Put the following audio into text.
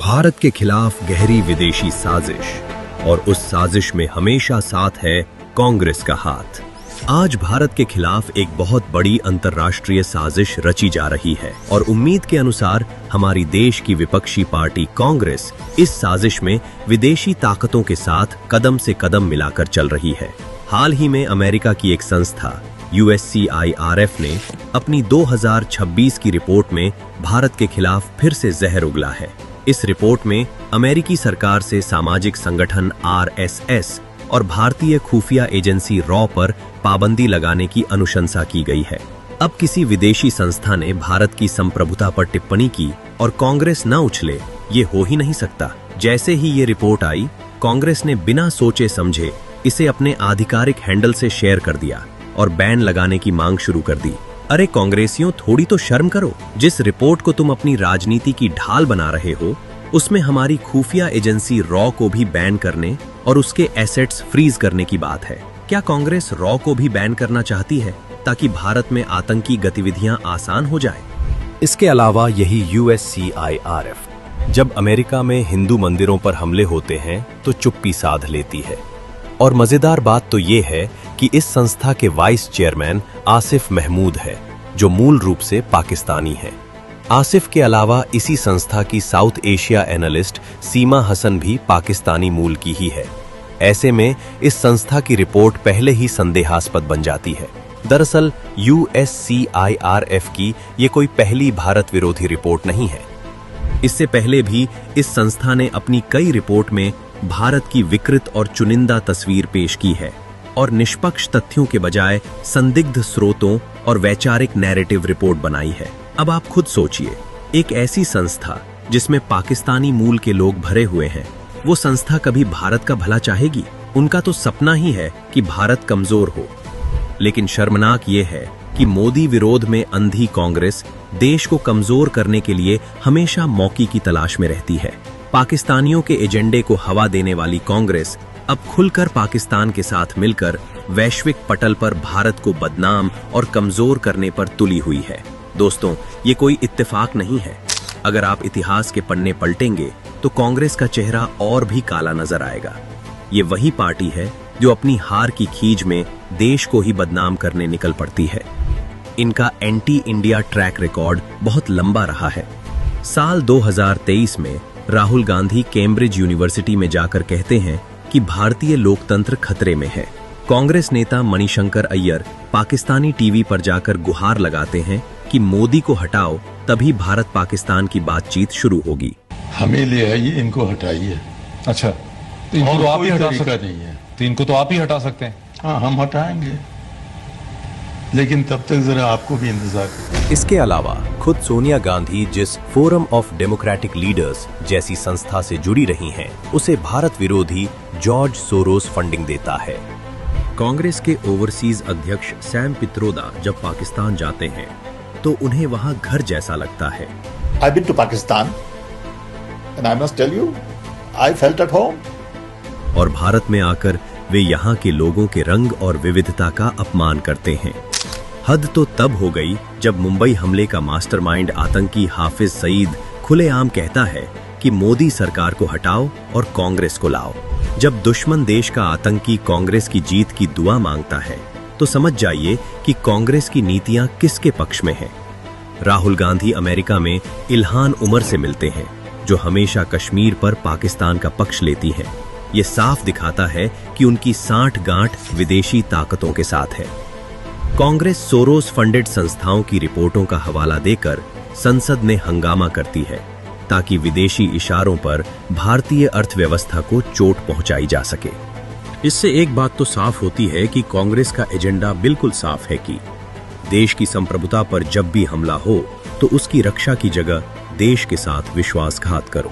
भारत के खिलाफ गहरी विदेशी साजिश, और उस साजिश में हमेशा साथ है कांग्रेस का हाथ। आज भारत के खिलाफ एक बहुत बड़ी अंतर्राष्ट्रीय साजिश रची जा रही है और उम्मीद के अनुसार हमारी देश की विपक्षी पार्टी कांग्रेस इस साजिश में विदेशी ताकतों के साथ कदम से कदम मिलाकर चल रही है। हाल ही में अमेरिका की एक संस्था USCIRF ने अपनी 2026 की रिपोर्ट में भारत के खिलाफ फिर से जहर उगला है। इस रिपोर्ट में अमेरिकी सरकार से सामाजिक संगठन RSS और भारतीय खुफिया एजेंसी रॉ पर पाबंदी लगाने की अनुशंसा की गई है। अब किसी विदेशी संस्था ने भारत की संप्रभुता पर टिप्पणी की और कांग्रेस न उछले, ये हो ही नहीं सकता। जैसे ही ये रिपोर्ट आई, कांग्रेस ने बिना सोचे समझे इसे अपने आधिकारिक हैंडल से शेयर कर दिया और बैन लगाने की मांग शुरू कर दी। अरे कांग्रेसियों, थोड़ी तो शर्म करो। जिस रिपोर्ट को तुम अपनी राजनीति की ढाल बना रहे हो, उसमें हमारी खुफिया एजेंसी रॉ को भी बैन करने और उसके एसेट्स फ्रीज करने की बात है। क्या कांग्रेस रॉ को भी बैन करना चाहती है ताकि भारत में आतंकी गतिविधियां आसान हो जाए? इसके अलावा यही USCIRF जब अमेरिका में हिंदू मंदिरों पर हमले होते हैं तो चुप्पी साध लेती है। और मजेदार बात तो ये है कि इस संस्था के वाइस चेयरमैन आसिफ महमूद है, जो मूल रूप से पाकिस्तानी है। आसिफ के अलावा इसी संस्था की साउथ एशिया एनालिस्ट सीमा हसन भी पाकिस्तानी मूल की ही है। ऐसे में इस संस्था की रिपोर्ट पहले ही संदेहास्पद बन जाती है। दरअसल USCIRF की ये कोई पहली भारत विरोधी रिपोर्ट नहीं है। इससे पहले भी इस संस्था ने अपनी कई रिपोर्ट में भारत की विकृत और चुनिंदा तस्वीर पेश की है और निष्पक्ष तथ्यों के बजाय संदिग्ध स्रोतों और वैचारिक नैरेटिव रिपोर्ट बनाई है। अब आप खुद सोचिए, एक ऐसी संस्था जिसमें पाकिस्तानी मूल के लोग भरे हुए हैं, वो संस्था कभी भारत का भला चाहेगी? उनका तो सपना ही है कि भारत कमजोर हो। लेकिन शर्मनाक ये है कि मोदी विरोध में अंधी कांग्रेस देश को कमजोर करने के लिए हमेशा मौके की तलाश में रहती है। पाकिस्तानियों के एजेंडे को हवा देने वाली कांग्रेस अब खुलकर पाकिस्तान के साथ मिलकर वैश्विक पटल पर भारत को बदनाम और कमजोर करने पर तुली हुई है। दोस्तों, ये कोई इत्तेफाक नहीं है। अगर आप इतिहास के पन्ने पलटेंगे तो कांग्रेस का चेहरा और भी काला नजर आएगा। ये वही पार्टी है जो अपनी हार की खींच में देश को ही बदनाम करने निकल पड़ती है। इनका एंटी इंडिया ट्रैक रिकॉर्ड बहुत लंबा रहा है। साल 2023 में राहुल गांधी कैम्ब्रिज यूनिवर्सिटी में जाकर कहते हैं कि भारतीय लोकतंत्र खतरे में है। कांग्रेस नेता मणिशंकर अय्यर पाकिस्तानी टीवी पर जाकर गुहार लगाते हैं कि मोदी को हटाओ, तभी भारत पाकिस्तान की बातचीत शुरू होगी। हमें ले आइए, इनको हटाइए। अच्छा, तो इनको तो आप ही हटा सकते हैं। तो इनको तो आप ही हटा सकते हैं। हाँ, हम हटाएंगे, लेकिन तब तक जरा आपको भी इंतजार करें। इसके अलावा खुद सोनिया गांधी जिस फोरम ऑफ डेमोक्रेटिक लीडर्स जैसी संस्था से जुड़ी रही हैं, उसे भारत विरोधी जॉर्ज सोरोस फंडिंग देता है। कांग्रेस के ओवरसीज अध्यक्ष सैम पित्रोदा जब पाकिस्तान जाते हैं तो उन्हें वहां घर जैसा लगता है। I've been to Pakistan and I must tell you, I felt at home. और भारत में आकर वे यहाँ के लोगों के रंग और विविधता का अपमान करते हैं। हद तो तब हो गई जब मुंबई हमले का मास्टरमाइंड आतंकी हाफिज सईद खुलेआम कहता है कि मोदी सरकार को हटाओ और कांग्रेस को लाओ। जब दुश्मन देश का आतंकी कांग्रेस की जीत की दुआ मांगता है तो समझ जाइए कि कांग्रेस की नीतियां किसके पक्ष में हैं। राहुल गांधी अमेरिका में इल्हान उमर से मिलते हैं, जो हमेशा कश्मीर पर पाकिस्तान का पक्ष लेती है। ये साफ दिखाता है कि उनकी सांठ-गांठ विदेशी ताकतों के साथ है। कांग्रेस सोरोस फंडेड संस्थाओं की रिपोर्टों का हवाला देकर संसद में हंगामा करती है ताकि विदेशी इशारों पर भारतीय अर्थव्यवस्था को चोट पहुंचाई जा सके। इससे एक बात तो साफ होती है कि कांग्रेस का एजेंडा बिल्कुल साफ है कि देश की संप्रभुता पर जब भी हमला हो तो उसकी रक्षा की जगह देश के साथ विश्वासघात करो।